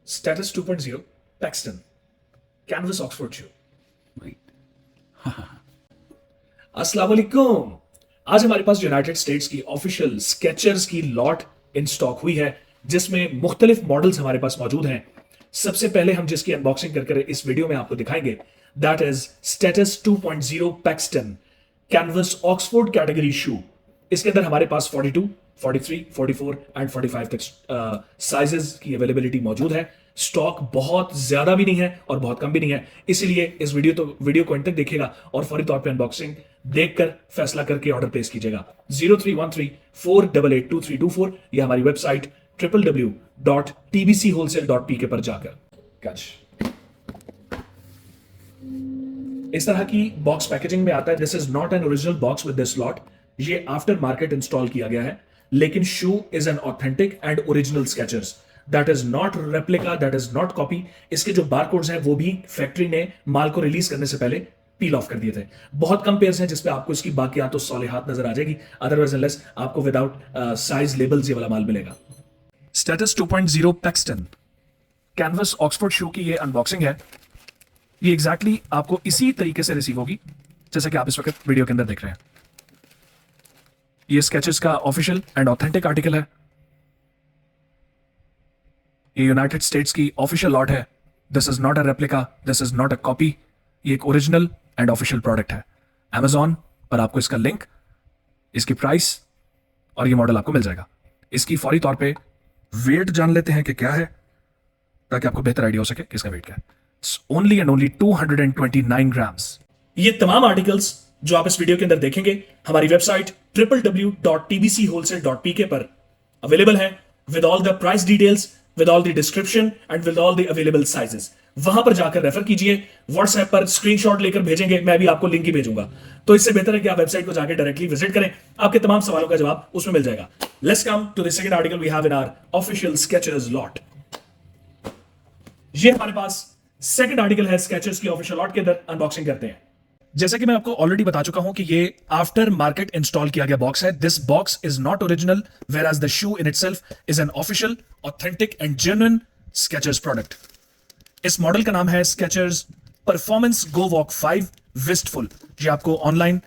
Status 2.0 Paxton Canvas Oxford Shoe. अस्सलाम वालेकुम। आज हमारे पास यूनाइटेड स्टेट्स की ऑफिशियल स्केचर्स की लॉट इन स्टॉक हुई है जिसमें मुख्तलिफ मॉडल्स हमारे पास मौजूद हैं। सबसे पहले हम जिसकी अनबॉक्सिंग कर इस वीडियो में आपको दिखाएंगे that is status 2.0 Paxton canvas Oxford category shoe. इसके अंदर हमारे पास 42, 43, 44 एंड 45 तक साइजेस की अवेलेबिलिटी मौजूद है। स्टॉक बहुत ज्यादा भी नहीं है और बहुत कम भी नहीं है, इसीलिए इस वीडियो को एंड तक देखिएगा और फौरी तौर पे अनबॉक्सिंग देखकर फैसला करके ऑर्डर प्लेस कीजिएगा। 0313488224 ये हमारी वेबसाइट www.tbchwholesale.pk पर जाकर। इस तरह की बॉक्स पैकेजिंग में आता है। This is not an original box with this lot, ये आफ्टर मार्केट इंस्टॉल किया गया है, लेकिन shoe is an authentic and original Skechers. That is not replica, that is not copy. इसके जो बारकोड्स हैं वो भी फैक्ट्री ने माल को रिलीज करने से पहले पील ऑफ कर दिए थे। बहुत कम पेयर्स हैं जिसपे आपको इसकी बाकियात तो सौलेहात नजर आ जाएगी, अदरवाइज अनलेस आपको विदाउट साइज लेबल्स ये वाला माल मिलेगा। स्टेटस 2.0 पैक्सटन कैनवस ऑक्सफोर्ड शू की ये अनबॉक्सिंग है। ये एग्जैक्टली आपको इसी तरीके से रिसीव होगी जैसे कि आप इस वक्त वीडियो के अंदर देख रहे हैं। ये स्केचेस का ऑफिशियल एंड ऑथेंटिक आर्टिकल है। ये यूनाइटेड स्टेट्स की ऑफिशियल लॉट है। This is not a replica, this is not a copy. ये एक ओरिजिनल एंड ऑफिशियल प्रोडक्ट है। Amazon पर आपको इसका लिंक, इसकी प्राइस और ये मॉडल आपको मिल जाएगा। इसकी फौरी तौर पे वेट जान लेते हैं कि क्या है, ताकि आपको बेहतर आइडिया हो सके कि इसका वेट क्या है। It's only and only 229 grams. ये तमाम आर्टिकल्स जो आप इस वीडियो के अंदर देखेंगे हमारी वेबसाइट www.tbchwholesale.pk पर अवेलेबल है with all the price details, with all the description and with all the available sizes। वहां पर जाकर रेफर कीजिए। व्हाट्सएप पर स्क्रीनशॉट लेकर भेजेंगे, मैं भी आपको लिंक ही भेजूंगा। तो इससे बेहतर है कि आप वेबसाइट को जाकर डायरेक्टली विजिट करें, आपके तमाम सवालों का जवाब उसमें मिल जाएगा। Let's come to the second article we have in our official Skechers lot. ये हमारे पास सेकंड आर्टिकल है स्केचर्स की ऑफिशियल लॉट के अंदर। अनबॉक्सिंग करते हैं। जैसे कि मैं आपको ऑलरेडी बता चुका हूं कि ये आफ्टर मार्केट इंस्टॉल किया गया बॉक्स है। This box is not original whereas the shoe in itself is an official, authentic and genuine Skechers product. इस मॉडल का नाम है Skechers performance go walk 5 wistful. ये आपको ऑनलाइन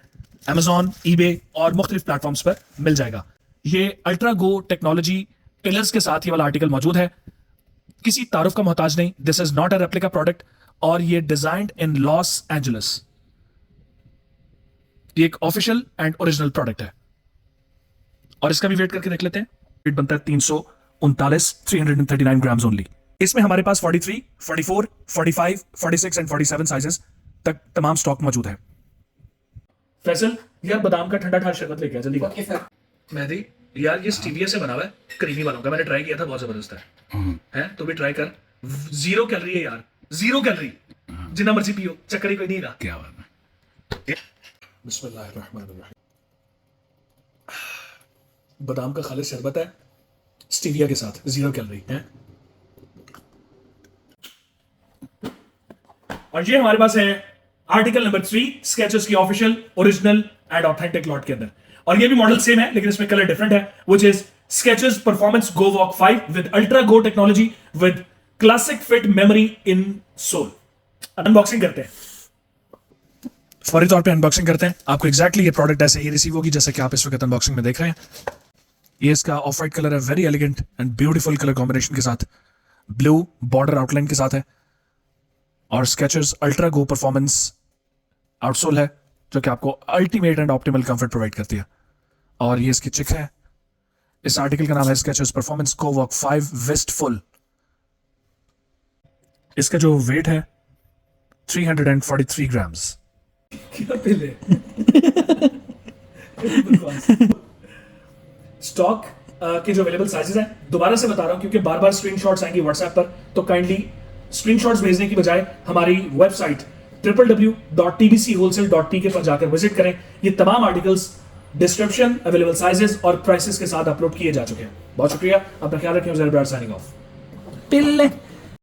Amazon, eBay और मुख्तलिफ प्लेटफॉर्म्स पर मिल जाएगा। ये अल्ट्रा गो टेक्नोलॉजी पिलर्स के साथ ये वाला आर्टिकल मौजूद है। किसी तारुफ का मोहताज नहीं। This is not a replica product और ये डिजाइन्ड इन लॉस एंजलिस। ये एक ऑफिशियल एंड ओरिजिनल प्रोडक्ट है और इसका भी वेट करके देख लेते हैं। वेट बनता है 339 ग्राम्स ओनली। इसमें हमारे पास 43, 44, 45, 46 एंड 47 साइजेस तक तमाम स्टॉक मौजूद है। फैसल यार बादाम का ठंडा शरबत लेके आ जल्दी। Okay sir. मेहदी यार ये स्टीविया से बना हुआ है, क्रीमी वालों का। मैंने ट्राई किया था, बहुत जबरदस्त है। तो भी ट्राई कर। 0 कैलोरी है यार, 0 कैलोरी। जितना मर्जी पियो, चक्कर ही कोई नहीं। क्या बात है। बिस्मिल्लाहिर्रहमानिर्रहीम। बादाम का खालिस शरबत है स्टीविया के साथ, 0 कैलोरी है। और ये हमारे पास है आर्टिकल नंबर 3 स्केचर्स की official, original and authentic lot के अंदर। और ये भी मॉडल सेम है लेकिन इसमें कलर डिफरेंट है, which is Skechers performance go walk 5 with ultra go technology with classic fit memory in sole. Unboxing करते हैं। फौरी तौर पे अनबॉक्सिंग करते हैं। आपको एग्जैक्टली ये प्रोडक्ट ऐसे ही रिसीव होगी जैसे कि आप इस वक्त अनबॉक्सिंग में देख रहे हैं। ये इसका ऑफ वाइट कलर है, very elegant and beautiful colour combination के साथ, ब्लू बॉर्डर आउटलाइन के साथ है। और स्केचर्स अल्ट्रा गो परफॉर्मेंस आउटसोल है जो कि आपको ultimate and optimal comfort provide करती है। और ये इसकी चिक है। इस आर्टिकल का नाम है Skechers performance go walk 5 wistful. इसका जो वेट है 343 ग्राम्स। स्टॉक के जो अवेलेबल साइजेस हैं दोबारा से बता रहा हूं क्योंकि बार बार स्क्रीनशॉट्स आएंगी व्हाट्सएप पर, तो काइंडली स्क्रीनशॉट्स भेजने की बजाय हमारी वेबसाइट www.tbchwholesale.pk पर जाकर विजिट करें। ये तमाम आर्टिकल्स डिस्क्रिप्शन, अवेलेबल साइजेस और प्राइसेस के साथ अपलोड किए जा चुके हैं। बहुत शुक्रिया, अपना ख्याल रखें। Signing off.